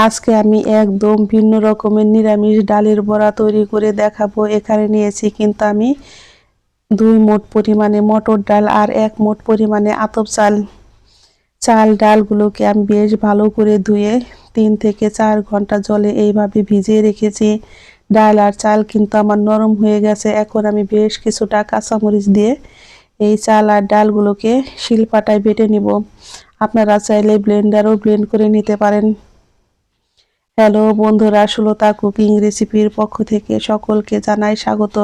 আজকে আমি একদম ভিন্ন রকমের নিরামিষ ডালের বড়া তৈরি করে দেখাবো। এখানে নিয়েছি কিন্তু আমি 2 মুঠ পরিমাণে মটর ডাল আর 1 মুঠ পরিমাণে আতপ চাল। ডালগুলোকে আমি বেশ ভালো করে ধুয়ে 3 থেকে 4 ঘন্টা জলে এইভাবে ভিজিয়ে রেখেছি। ডাল আর চাল কিন্তু আমার নরম হয়ে গেছে। এখন আমি বেশ কিছুটা কাঁচামরিচ দিয়ে এই চাল আর ডালগুলোকে শিলপাটায় বেটে নিব। আপনারা চাইলে ব্লেন্ডারও ব্লেন্ড করে নিতে পারেন। হ্যালো বন্ধুরা, সুলতা কুকিং রেসিপির পক্ষ থেকে সকলকে জানাই স্বাগত।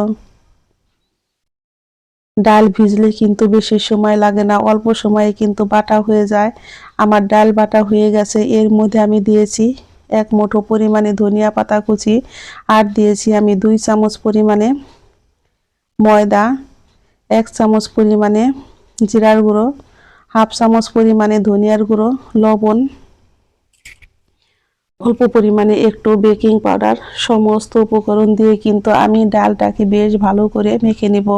ডাল ভিজলে কিন্তু বেশি সময় লাগে না, অল্প সময়ে কিন্তু বাটা হয়ে যায়। আমার ডাল বাটা হয়ে গেছে। এর মধ্যে আমি দিয়েছি 1 মুঠো পরিমাণে ধনিয়া পাতা কুচি, আর দিয়েছি আমি 2 চামচ পরিমাণে ময়দা, 1 চামচ পরিমাণে জিরার গুঁড়ো, হাফ চামচ পরিমাণে ধনিয়ার গুঁড়ো, লবণ, অল্প পরিমাণে একটু বেকিং পাউডার। সমস্ত উপকরণ দিয়ে কিন্তু আমি ডালটাকে বেশ ভালো করে মেখে নিব।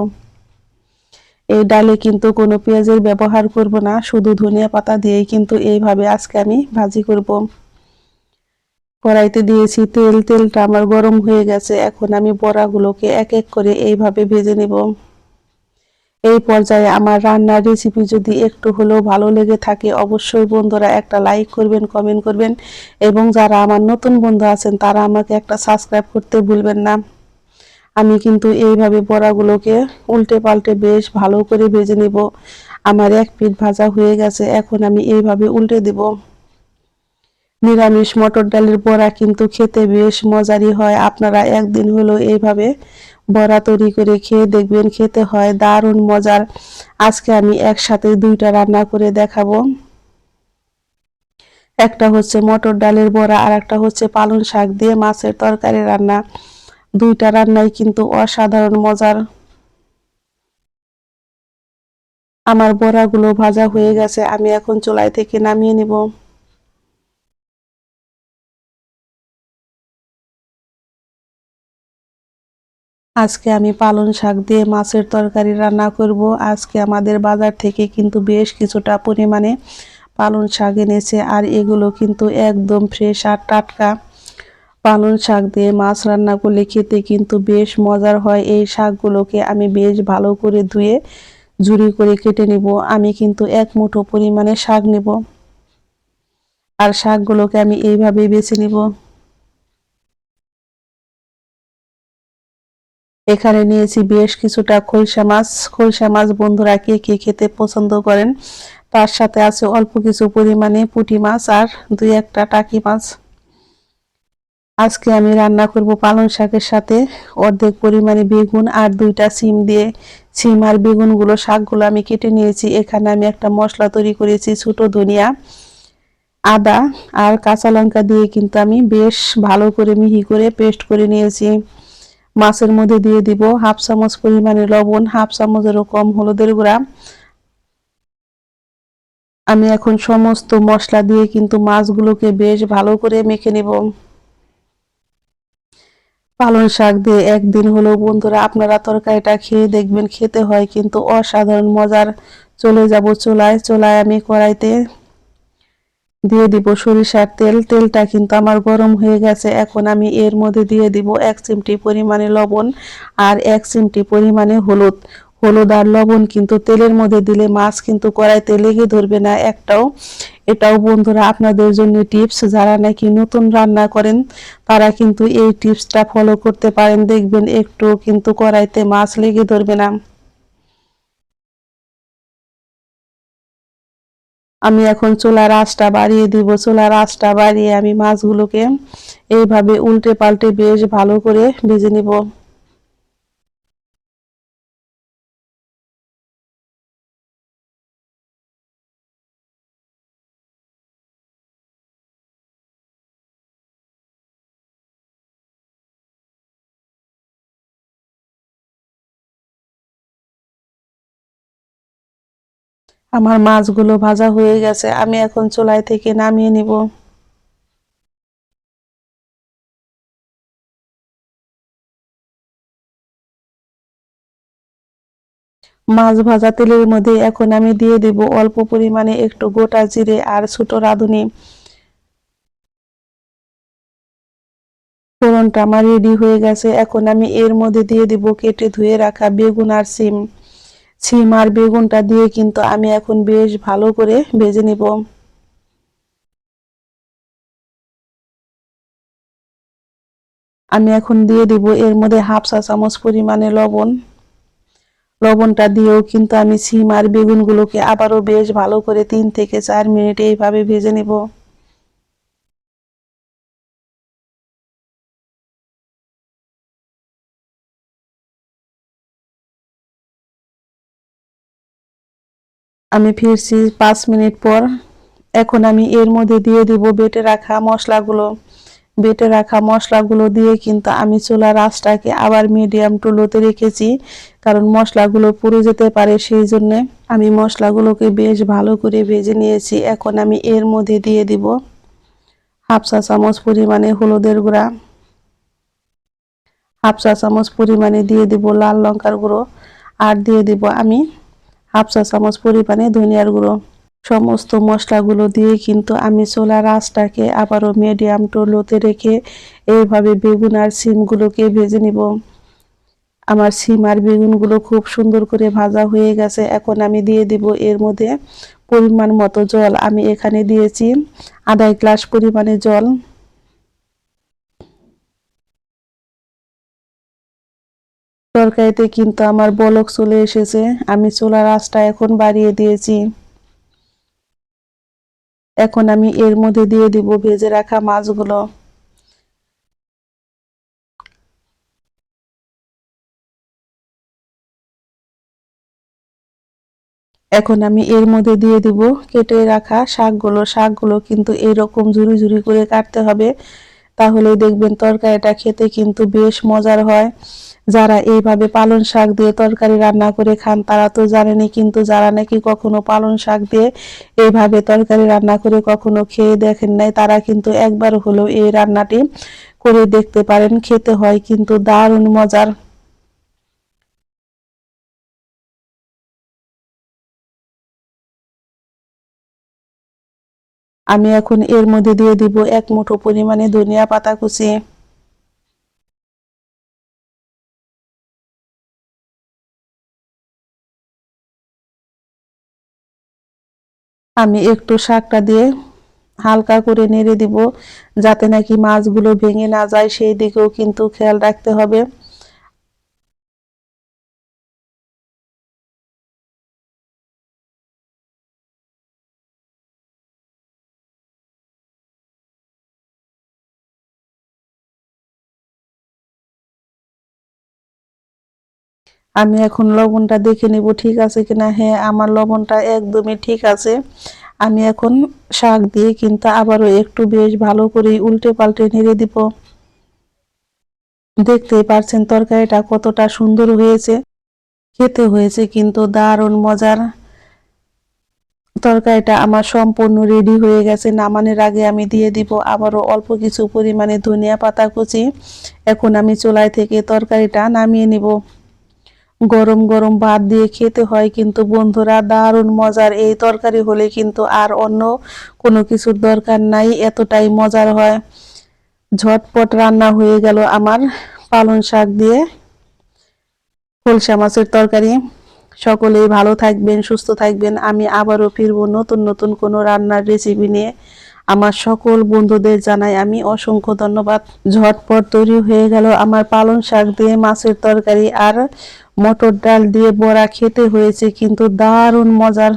এই ডালে কিন্তু কোনো পেঁয়াজের ব্যবহার করব না, শুধু ধনিয়া পাতা দিয়েই কিন্তু এইভাবে আজকে আমি ভাজি করব। কড়াইতে দিয়েছি তেল, তেলটা আমার গরম হয়ে গেছে। এখন আমি বড়াগুলোকে এক এক করে এইভাবে ভেজে নেব। এই পর্যায়ে আমার রান্নার রেসিপি যদি একটু হলেও ভালো লেগে থাকে অবশ্যই বন্ধুরা একটা লাইক করবেন, কমেন্ট করবেন, এবং যারা আমার নতুন বন্ধু আছেন তারা আমাকে একটা সাবস্ক্রাইব করতে ভুলবেন না। আমি কিন্তু এইভাবে বড়াগুলোকে উল্টে পাল্টে বেশ ভালো করে ভেজে নেব। আমার এক পিঠ ভাজা হয়ে গেছে। এখন আমি এইভাবে উল্টে দেব। নিরামিষ মটর ডালের বড়া কিন্তু খেতে বেশ মজারই হয়। আপনারা একদিন হলেও এইভাবে বড়া তৈরি করে খেয়ে দেখবেন, খেতে হয় দারুণ মজার। আজকে আমি একসাথে 2টা রান্না করে দেখাবো। একটা হচ্ছে মটর ডালের বড়া আর একটা হচ্ছে পালং শাক দিয়ে মাছের তরকারি রান্না। 2টা রান্নাই কিন্তু অসাধারণ মজার। আমার বড়াগুলো ভাজা হয়ে গেছে। আমি এখন চুলাই থেকে নামিয়ে নিব। আজকে আমি পালং শাক দিয়ে মাছের তরকারি রান্না করব। আজকে আমাদের বাজার থেকে কিন্তু বেশ কিছুটা পরিমাণে পালং শাক এনেছে, আর এগুলো কিন্তু একদম ফ্রেশ আর টাটকা। পালং শাক দিয়ে মাছ রান্না করলে খেতে কিন্তু বেশ মজার হয়। এই শাকগুলোকে আমি বেশ ভালো করে ধুয়ে ঝুরি করে কেটে নিব। আমি কিন্তু 1 মুঠো পরিমাণে শাক নেব, আর শাকগুলোকে আমি এইভাবে বেছে নিব। এখানে নিয়েছি বেশ কিছুটা খলসা মাছ। খলসা মাছ বন্ধুরা কে কে খেতে পছন্দ করেন? তার সাথে আছে অল্প কিছু পরিমাণে পুঁটি মাছ আর 2-1টা টাকি মাছ। আজকে আমি রান্না করব পালং শাকের সাথে অর্ধেক পরিমাণে বেগুন আর 2টা সিম দিয়ে। সিম আর বেগুনগুলো, শাকগুলো আমি কেটে নিয়েছি। এখানে আমি একটা মশলা তৈরি করেছি। ছোট ধনিয়া, আদা আর কাঁচা লঙ্কা দিয়ে কিন্তু আমি বেশ ভালো করে মিহি করে পেস্ট করে নিয়েছি। মাছের মধ্যে দিয়ে দিব হাফ চামচ পরিমাণে লবণ, হাফ চামচেরও কম হলুদের গুঁড়া। আমি এখন সমস্ত মশলা দিয়ে কিন্তু মাছগুলোকে বেশ ভালো করে মেখে নেব। পালং শাক দিয়ে একদিন হলেও বন্ধুরা আপনারা তরকারিটা খেয়ে দেখবেন, খেতে হয় কিন্তু অসাধারণ মজার। চলে যাব চুলায়। আমি কড়াইতে দিয়ে দিব সরিষার তেল। তেলটা কিন্তু আমার গরম হয়ে গেছে। এখন আমি এর মধ্যে দিয়ে দিব 1 চিমটি পরিমাণে লবণ আর 1 চিমটি পরিমাণে হলুদ। হলুদ আর লবণ কিন্তু তেলের মধ্যে দিলে মাছ কিন্তু কড়াইতে লেগে ধরবে না একটাও। এটাও বন্ধুরা আপনাদের জন্য টিপস। যারা নাকি নতুন রান্না করেন তারা কিন্তু এই টিপসটা ফলো করতে পারেন, দেখবেন একটু কিন্তু কড়াইতে মাছ লেগে ধরবে না। আমি এখন চুলার আঁচটা বাড়িয়ে দিব। চুলার আঁচটা বাড়িয়ে আমি মাছগুলোকে এইভাবে উল্টে পাল্টে বেশ ভালো করে ভেজে নিব। আমার মাছগুলো ভাজা হয়ে গেছে। আমি এখন চুলাই থেকে নামিয়ে নিব। মাছ ভাজা তেলের মধ্যে এখন আমি দিয়ে দেব অল্প পরিমাণে একটু গোটা জিরে আর ছোট রাঁধুনি। ফোড়নটা আমার রেডি হয়ে গেছে। এখন আমি এর মধ্যে দিয়ে দিব কেটে ধুয়ে রাখা বেগুন আর সিম। সিম আর বেগুনটা দিয়ে কিন্তু আমি এখন বেশ ভালো করে ভেজে নিব। আমি এখন দিয়ে দিব এর মধ্যে হাফ চা চামচ পরিমাণে লবণ। লবণটা দিয়েও কিন্তু আমি সিম আর বেগুনগুলোকে আবারও বেশ ভালো করে 3 থেকে 4 মিনিট এইভাবে ভেজে নিব। আমি ফিরছি 5 মিনিট পর। এখন আমি এর মধ্যে দিয়ে দিব বেটে রাখা মশলাগুলো। বেটে রাখা মশলাগুলো দিয়ে কিন্তু আমি চুলার আঁচটাকে আবার মিডিয়াম টু লোতে রেখেছি, কারণ মশলাগুলো পুড়ে যেতে পারে, সেই জন্য আমি মশলাগুলোকে বেশ ভালো করে ভেজে নিয়েছি। এখন আমি এর মধ্যে দিয়ে দিব হাফ চা চামচ পরিমাণে হলুদের গুঁড়া, হাফ চা চামচ পরিমাণে দিয়ে দিব লাল লঙ্কার গুঁড়ো, আর দিয়ে দিব আমি হাফ চা চামচ পরিমাণে ধনিয়ার গুঁড়ো। সমস্ত মশলাগুলো দিয়ে কিন্তু আমি চুলার আঁচটাকে আবারও মিডিয়াম টু লোতে রেখে এইভাবে বেগুন আর সিমগুলোকে ভেজে নিব। আমার সিম আর বেগুনগুলো খুব সুন্দর করে ভাজা হয়ে গেছে। এখন আমি দিয়ে দিব এর মধ্যে পরিমাণ মতো জল। আমি এখানে দিয়েছি আধা গ্লাস পরিমাণে জল। তরকারিতে কিন্তু আমার বলক চলে এসেছে। আমি চুলার আঁচটা এখন বাড়িয়ে দিয়েছি। এখন আমি এর মধ্যে দিয়ে দিব ভেজে রাখা মাছগুলো। এখন আমি এর মধ্যে দিয়ে দিব কেটে রাখা শাকগুলো। শাকগুলো কিন্তু এইরকম ঝুরি ঝুরি করে কাটতে হবে, তাহলে দেখবেন তরকারিটা খেতে কিন্তু বেশ মজার হয়। যারা এইভাবে পালং শাক দিয়ে তরকারি রান্না করে খান তারা তো জানেনই, কিন্তু যারা নাকি কখনো পালং শাক দিয়ে এইভাবে তরকারি রান্না করে কখনো খেয়ে দেখেন নাই, তারা কিন্তু একবার হলেও এই রান্নাটি করে দেখতে পারেন। খেতে হয় কিন্তু দারুণ মজার। আমি এখন এর মধ্যে দিয়ে দিব 1 মুঠো পরিমাণে ধনিয়া পাতা কুচি। আমি একটু শাকটা দিয়ে হালকা করে নেড়ে দিব, যাতে নাকি মাছগুলো ভেঙে না যায়, সেই দিকেও কিন্তু খেয়াল রাখতে হবে। আমি এখন লবণটা দেখে নিব ঠিক আছে কিনা। হ্যাঁ, আমার লবণটা একদমই ঠিক আছে। আমি এখন শাক দিয়ে কিন্তু আবারও একটু বেশ ভালো করে উল্টে পাল্টে নেড়ে দিব। দেখতেই পারছেন তরকারিটা কতটা সুন্দর হয়েছে, খেতে হয়েছে কিন্তু দারুণ মজার। তরকারিটা আমার সম্পূর্ণ রেডি হয়ে গেছে। নামানোর আগে আমি দিয়ে দিব আবারও অল্প কিছু পরিমাণে ধনিয়া পাতা কুচি। এখন আমি চুলায় থেকে তরকারিটা নামিয়ে নিব। গরম গরম ভাত দিয়ে খেতে হয় কিন্তু বন্ধুরা দারুণ মজার। এই তরকারি হলে কিন্তু আর অন্য কোনো কিছুর দরকার নাই, এতটাই মজার হয়। ঝটপট রান্না হয়ে গেল আমার পালং শাক দিয়ে খলসা মাছের তরকারি। সকলেই ভালো থাকবেন, সুস্থ থাকবেন। আমি আবারও ফিরবো নতুন নতুন কোনো রান্নার রেসিপি নিয়ে। আমার সকল বন্ধুদের জানাই আমি অসংখ্য ধন্যবাদ। ঝটপট তৈরি হয়ে গেল আমার পালং শাক দিয়ে মাছের তরকারি, আর মটর ডাল দিয়ে বড়া। খেতে হয়েছে কিন্তু দারুণ মজার।